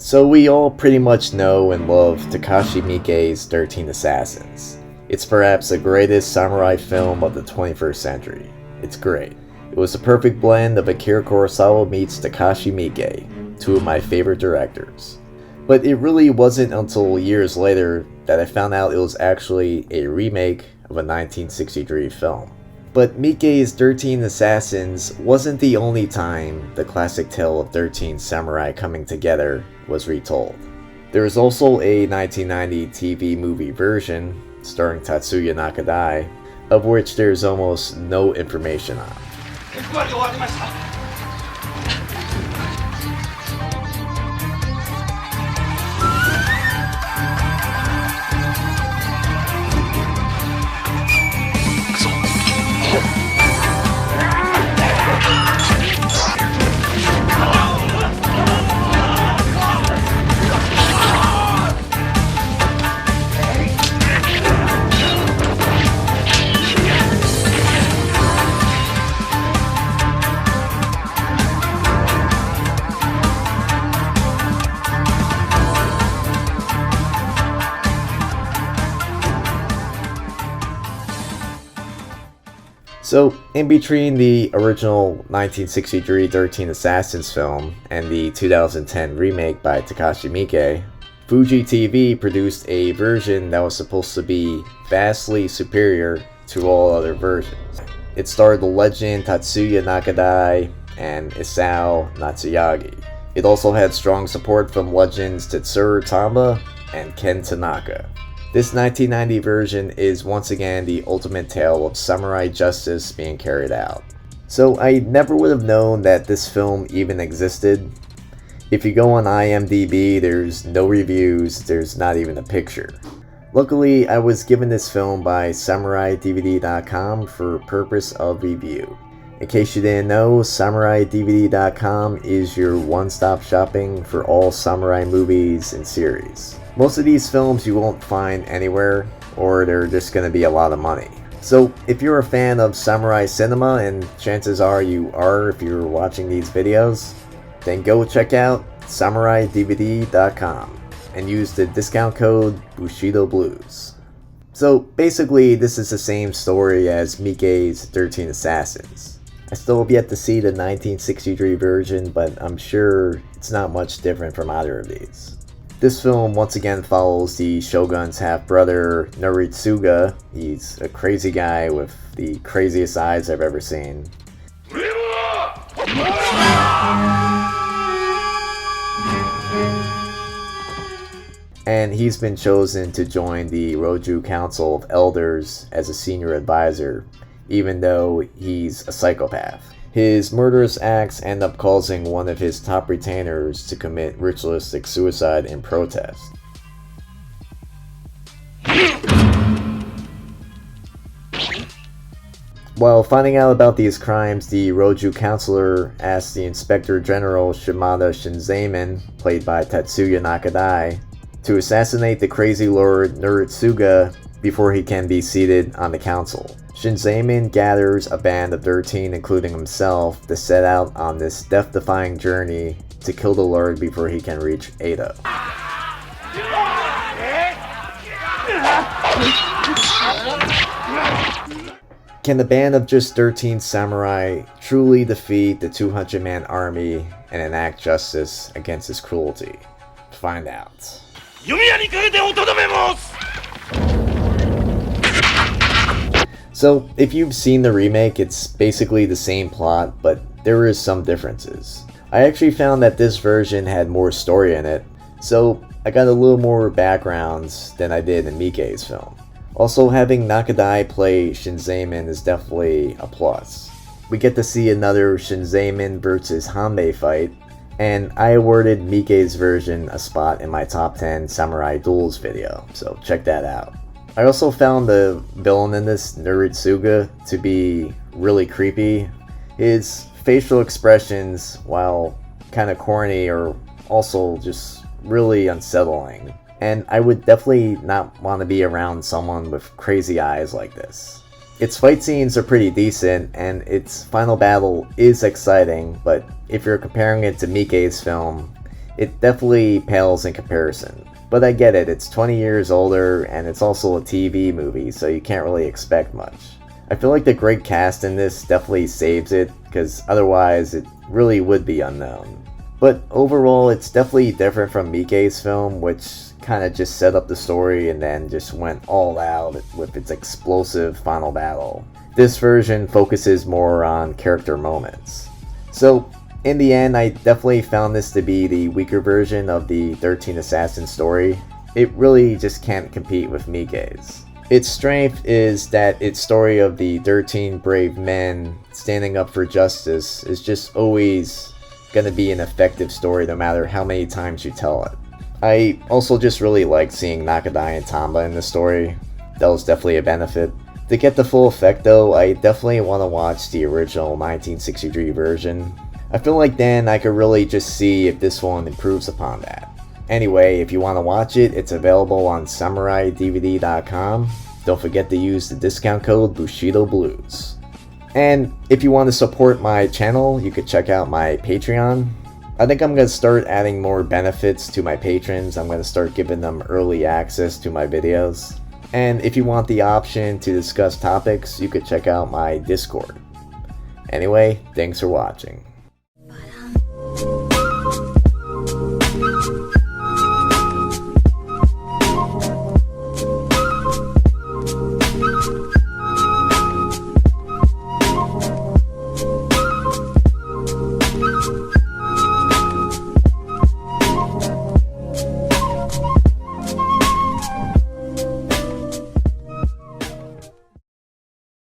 So we all pretty much know and love Takashi Miike's 13 Assassins. It's perhaps the greatest samurai film of the 21st century. It's great. It was a perfect blend of Akira Kurosawa meets Takashi Miike, two of my favorite directors. But it really wasn't until years later that I found out it was actually a remake of a 1963 film. But Miike's 13 Assassins wasn't the only time the classic tale of 13 samurai coming together was retold. There was also a 1990 TV movie version, starring Tatsuya Nakadai, of which there's almost no information on. So, in between the original 1963 13 Assassins film and the 2010 remake by Takashi Miike, Fuji TV produced a version that was supposed to be vastly superior to all other versions. It starred the legend Tatsuya Nakadai and Isao Natsuyagi. It also had strong support from legends Tetsuro Tanba and Ken Tanaka. This 1990 version is once again the ultimate tale of samurai justice being carried out. So I never would have known that this film even existed. If you go on IMDb, there's no reviews, there's not even a picture. Luckily, I was given this film by SamuraiDVD.com for purpose of review. In case you didn't know, SamuraiDVD.com is your one-stop shopping for all samurai movies and series. Most of these films you won't find anywhere, or they're just going to be a lot of money. So if you're a fan of samurai cinema, and chances are you are if you're watching these videos, then go check out SamuraiDVD.com and use the discount code Bushido Blues. So basically this is the same story as Miike's 13 Assassins. I still have yet to see the 1963 version, but I'm sure it's not much different from either of these. This film once again follows the Shogun's half-brother Noritsuga. He's a crazy guy with the craziest eyes I've ever seen. And he's been chosen to join the Roju Council of Elders as a senior advisor, even though he's a psychopath. His murderous acts end up causing one of his top retainers to commit ritualistic suicide in protest. While finding out about these crimes, the Roju counselor asks the Inspector General Shimada Shinzaemon, played by Tatsuya Nakadai, to assassinate the crazy lord Noritsuga before he can be seated on the council. Shinzaemon gathers a band of 13, including himself, to set out on this death-defying journey to kill the lord before he can reach Edo. Can the band of just 13 samurai truly defeat the 200-man army and enact justice against his cruelty? Find out. So, if you've seen the remake, it's basically the same plot, but there is some differences. I actually found that this version had more story in it, so I got a little more backgrounds than I did in Miike's film. Also, having Nakadai play Shinzaemon is definitely a plus. We get to see another Shinzaemon versus Hanbei fight, and I awarded Miike's version a spot in my top 10 samurai duels video, so check that out. I also found the villain in this, Noritsuga, to be really creepy. His facial expressions, while kind of corny, are also just really unsettling. And I would definitely not want to be around someone with crazy eyes like this. Its fight scenes are pretty decent, and its final battle is exciting, but if you're comparing it to Miike's film, it definitely pales in comparison. But I get it, it's 20 years older, and it's also a TV movie, so you can't really expect much. I feel like the great cast in this definitely saves it, because otherwise it really would be unknown. But overall, it's definitely different from Miike's film, which kind of just set up the story and then just went all out with its explosive final battle. This version focuses more on character moments. So, in the end, I definitely found this to be the weaker version of the 13 Assassin story. It really just can't compete with Miike's. Its strength is that its story of the 13 brave men standing up for justice is just always gonna be an effective story no matter how many times you tell it. I also just really like seeing Nakadai and Tanba in the story. That was definitely a benefit. To get the full effect though, I definitely want to watch the original 1963 version. I feel like then I could really just see if this one improves upon that. Anyway, if you want to watch it, it's available on SamuraiDVD.com. Don't forget to use the discount code Bushido Blues. And if you want to support my channel, you could check out my Patreon. I think I'm going to start adding more benefits to my patrons. I'm going to start giving them early access to my videos. And if you want the option to discuss topics, you could check out my Discord. Anyway, thanks for watching.